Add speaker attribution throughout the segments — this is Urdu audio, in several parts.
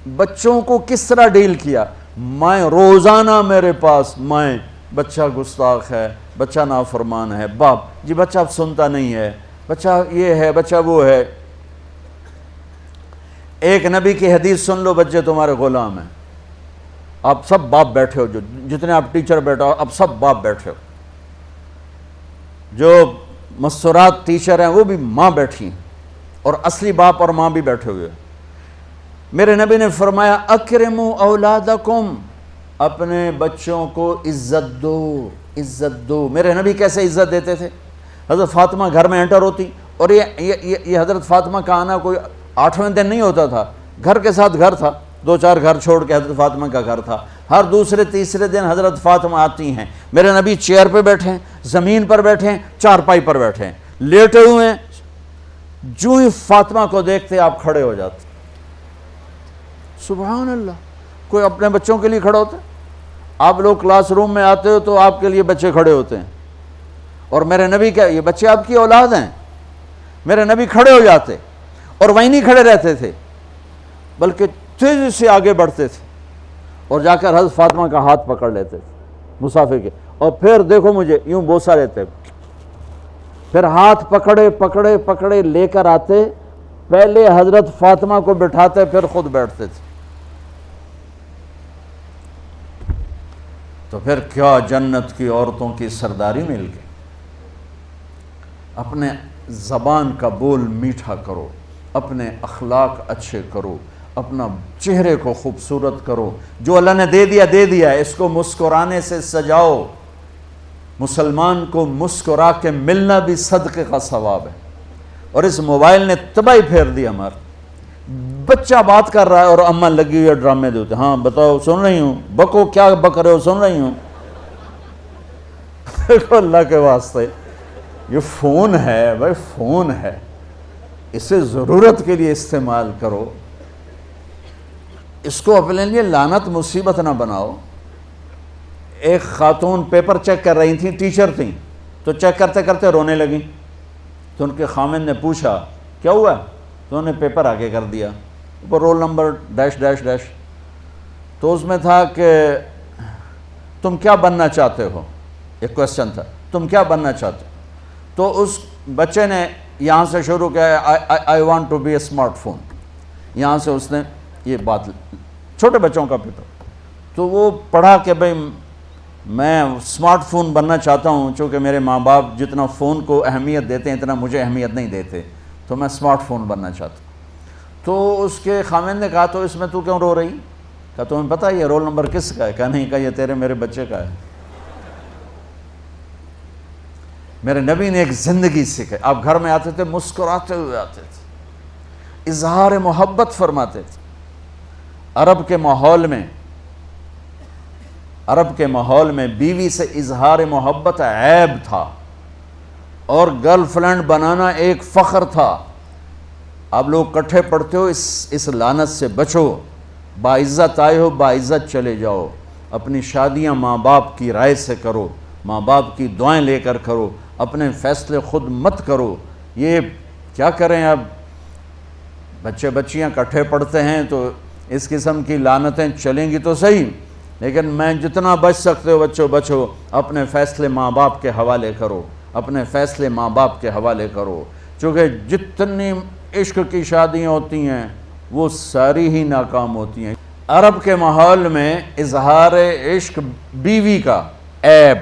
Speaker 1: بچوں کو کس طرح ڈیل کیا. میں روزانہ میرے پاس بچہ گستاخ ہے، بچہ نافرمان ہے، باپ جی بچہ اب سنتا نہیں ہے، بچہ یہ ہے، بچہ وہ ہے. ایک نبی کی حدیث سن لو، بچے تمہارے غلام ہیں. آپ سب باپ بیٹھے ہو، جو جتنے آپ ٹیچر بیٹھا ہو اب سب باپ بیٹھے ہو. جو مستورات ٹیچر ہیں وہ بھی ماں بیٹھی ہیں، اور اصلی باپ اور ماں بھی بیٹھے ہوئے. میرے نبی نے فرمایا اکرموا اولادکم، اپنے بچوں کو عزت دو، عزت دو. میرے نبی کیسے عزت دیتے تھے؟ حضرت فاطمہ گھر میں انٹر ہوتی، اور یہ حضرت فاطمہ کا آنا کوئی 8ویں دن نہیں ہوتا تھا، گھر کے ساتھ گھر تھا، 2-4 گھر چھوڑ کے حضرت فاطمہ کا گھر تھا. ہر دوسرے تیسرے دن حضرت فاطمہ آتی ہیں. میرے نبی چیئر پہ بیٹھے ہیں، زمین پر بیٹھے ہیں، چارپائی پر بیٹھے ہیں، لیٹے ہوئے ہیں. جو ہی فاطمہ کو دیکھتے آپ کھڑے ہو جاتے. سبحان اللہ. کوئی اپنے بچوں کے لیے کھڑا ہوتا ہے؟ آپ لوگ کلاس روم میں آتے ہو تو آپ کے لیے بچے کھڑے ہوتے ہیں، اور میرے نبی کیا یہ بچے آپ کی اولاد ہیں؟ میرے نبی کھڑے ہو جاتے، اور وہیں نہیں کھڑے رہتے تھے بلکہ تیزی سے آگے بڑھتے تھے، اور جا کر حضرت فاطمہ کا ہاتھ پکڑ لیتے تھے مسافر کے، اور پھر دیکھو مجھے یوں بوسہ لیتے، پھر ہاتھ پکڑے پکڑے پکڑے لے کر آتے، پہلے حضرت فاطمہ کو بٹھاتے پھر خود بیٹھتے تھے. تو پھر کیا جنت کی عورتوں کی سرداری مل گئی. اپنے زبان کا بول میٹھا کرو، اپنے اخلاق اچھے کرو، اپنا چہرے کو خوبصورت کرو. جو اللہ نے دے دیا ہے، اس کو مسکرانے سے سجاؤ. مسلمان کو مسکرا کے ملنا بھی صدقے کا ثواب ہے. اور اس موبائل نے تباہی پھیر دی ہمارا. بچہ بات کر رہا ہے اور اماں لگی ہوئی ہے ڈرامے دیتے، ہاں بتاؤ سن رہی ہوں، بکو کیا بک رہے ہو، سن رہی ہوں. دیکھو اللہ کے واسطے یہ فون ہے بھائی، فون ہے، اسے ضرورت کے لیے استعمال کرو. اس کو اپنے لیے لعنت مصیبت نہ بناؤ. ایک خاتون پیپر چیک کر رہی تھیں، ٹیچر تھیں، تو چیک کرتے کرتے رونے لگیں. تو ان کے خامند نے پوچھا کیا ہوا؟ تو انہوں نے پیپر آگے کر دیا، اوپر roll number dash dash dash. تو اس میں تھا کہ تم کیا بننا چاہتے ہو، ایک کویسچن تھا، تم کیا بننا چاہتے ہو. تو اس بچے نے یہاں سے شروع کیا، I want to be a smart phone. یہاں سے اس نے یہ بات، چھوٹے بچوں کا پیپر. تو وہ پڑھا کہ بھئی میں اسمارٹ فون بننا چاہتا ہوں، چونکہ میرے ماں باپ جتنا فون کو اہمیت دیتے ہیں اتنا مجھے اہمیت نہیں دیتے، تو میں اسمارٹ فون بننا چاہتا ہوں. تو اس کے خامند نے کہا تو اس میں تو کیوں رو رہی؟ کہا تمہیں پتہ ہے یہ رول نمبر کس کا ہے؟ کہا نہیں. کہا یہ تیرے میرے بچے کا ہے. میرے نبی نے ایک زندگی سکھائی. آپ گھر میں آتے تھے مسکراتے ہوئے آتے تھے، اظہار محبت فرماتے تھے. عرب کے ماحول میں بیوی سے اظہار محبت عیب تھا، اور گرل فرینڈ بنانا ایک فخر تھا. آپ لوگ کٹھے پڑھتے ہو، اس لعنت سے بچو. باعزت آئے ہو، باعزت چلے جاؤ. اپنی شادیاں ماں باپ کی رائے سے کرو، ماں باپ کی دعائیں لے کر کرو، اپنے فیصلے خود مت کرو. یہ کیا کریں، اب بچے بچیاں کٹھے پڑھتے ہیں تو اس قسم کی لعنتیں چلیں گی تو صحیح، لیکن میں جتنا بچ سکتے ہو بچو بچو. اپنے فیصلے ماں باپ کے حوالے کرو، اپنے فیصلے ماں باپ کے حوالے کرو. چونکہ جتنی عشق کی شادیاں ہوتی ہیں وہ ساری ہی ناکام ہوتی ہیں. عرب کے ماحول میں اظہار عشق بیوی کا عیب،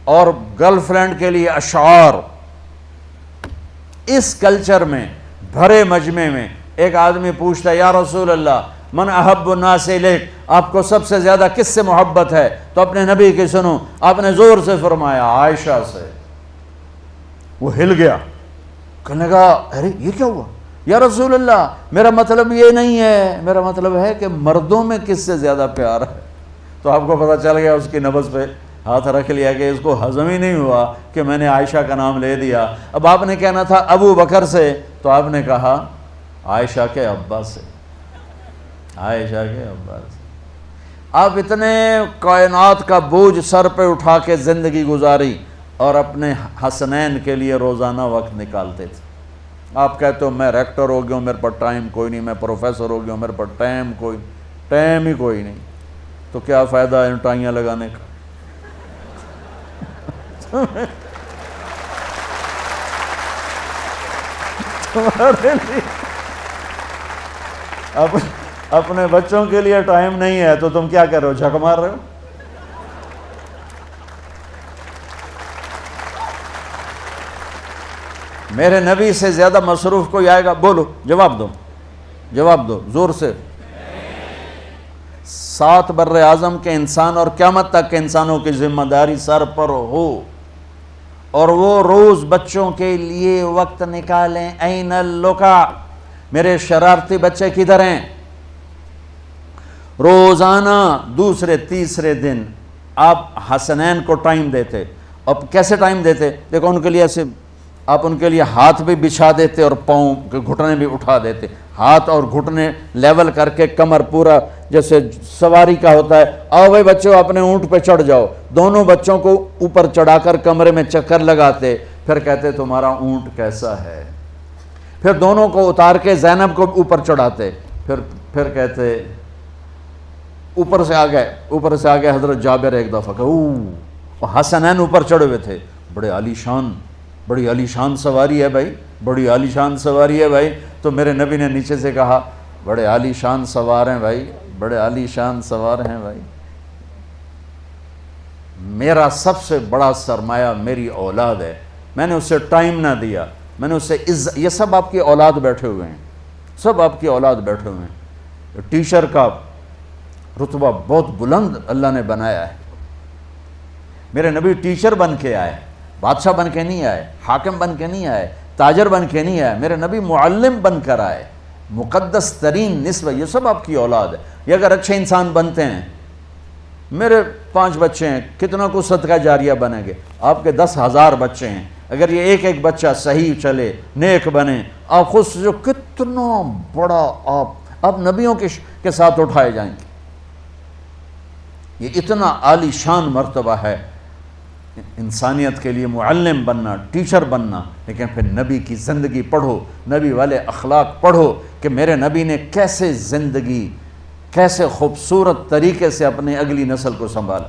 Speaker 1: اور گرل فرینڈ کے لیے اشعار. اس کلچر میں بھرے مجمع میں ایک آدمی پوچھتا ہے یا رسول اللہ من احب الناس الیک، آپ کو سب سے زیادہ کس سے محبت ہے؟ تو اپنے نبی کی سنو. آپ نے زور سے فرمایا عائشہ سے. وہ ہل گیا، کہنے لگا ارے یہ کیا ہوا یا رسول اللہ، میرا مطلب یہ نہیں ہے، میرا مطلب ہے کہ مردوں میں کس سے زیادہ پیار ہے. تو آپ کو پتہ چل گیا، اس کی نبض پہ ہاتھ رکھ لیا کہ اس کو ہضم ہی نہیں ہوا کہ میں نے عائشہ کا نام لے دیا. اب آپ نے کہنا تھا ابو بکر سے، تو آپ نے کہا عائشہ کے ابا سے، عائشہ کے ابا سے. آپ اتنے کائنات کا بوجھ سر پہ اٹھا کے زندگی گزاری، اور اپنے حسنین کے لیے روزانہ وقت نکالتے تھے. آپ کہتے ہو میں ریکٹر ہو گیا ہوں، میرے پاس ٹائم کوئی نہیں، میں پروفیسر ہو گیا ہوں، میرے پاس ٹائم ہی کوئی نہیں، تو کیا فائدہ ہے ٹائیاں لگانے کا؟ تمہارے لیے اپنے بچوں کے لیے ٹائم نہیں ہے تو تم کیا کر رہے ہو، جھک مار رہے ہو؟ میرے نبی سے زیادہ مصروف کوئی آئے گا؟ بولو، جواب دو زور سے۔ 7 بر اعظم کے انسان اور قیامت تک کے انسانوں کی ذمہ داری سر پر ہو، اور وہ روز بچوں کے لیے وقت نکالیں۔ این اللقا، میرے شرارتی بچے کدھر ہیں؟ روزانہ دوسرے تیسرے دن آپ حسنین کو ٹائم دیتے۔ اب کیسے ٹائم دیتے؟ دیکھو ان کے لیے ایسے آپ ان کے لیے ہاتھ بھی بچھا دیتے اور پاؤں کے گھٹنے بھی اٹھا دیتے، ہاتھ اور گھٹنے لیول کر کے، کمر پورا جیسے سواری کا ہوتا ہے۔ آؤ بھائی بچوں اپنے اونٹ پہ چڑھ جاؤ، دونوں بچوں کو اوپر چڑھا کر کمرے میں چکر لگاتے، پھر کہتے تمہارا اونٹ کیسا ہے، پھر دونوں کو اتار کے زینب کو اوپر چڑھاتے، پھر کہتے اوپر سے آ گئے حضرت جابر ایک دفعہ کہ حسنین اوپر چڑھے ہوئے تھے، بڑی عالی شان سواری ہے بھائی، تو میرے نبی نے نیچے سے کہا بڑے عالی شان سوار ہیں بھائی، میرا سب سے بڑا سرمایہ میری اولاد ہے، میں نے اسے ٹائم نہ دیا، میں نے اسے یہ سب آپ کی اولاد بیٹھے ہوئے ہیں، ٹیچر کا رتبہ بہت بلند اللہ نے بنایا ہے۔ میرے نبی ٹیچر بن کے آئے، بادشاہ بن کے نہیں آئے، حاکم بن کے نہیں آئے، تاجر بن کے نہیں آئے، میرے نبی معلم بن کر آئے، مقدس ترین نسبت۔ یہ سب آپ کی اولاد ہے، یہ اگر اچھے انسان بنتے ہیں، میرے 5 بچے ہیں، کتنا کو صدقہ جاریہ بنیں گے؟ آپ کے 10,000 بچے ہیں، اگر یہ ایک بچہ صحیح چلے، نیک بنے، آپ خود سے جو کتنا بڑا آپ نبیوں کے ساتھ اٹھائے جائیں گے۔ یہ اتنا عالی شان مرتبہ ہے انسانیت کے لیے، معلم بننا، ٹیچر بننا، لیکن پھر نبی کی زندگی پڑھو، نبی والے اخلاق پڑھو کہ میرے نبی نے کیسے زندگی، کیسے خوبصورت طریقے سے اپنی اگلی نسل کو سنبھالا۔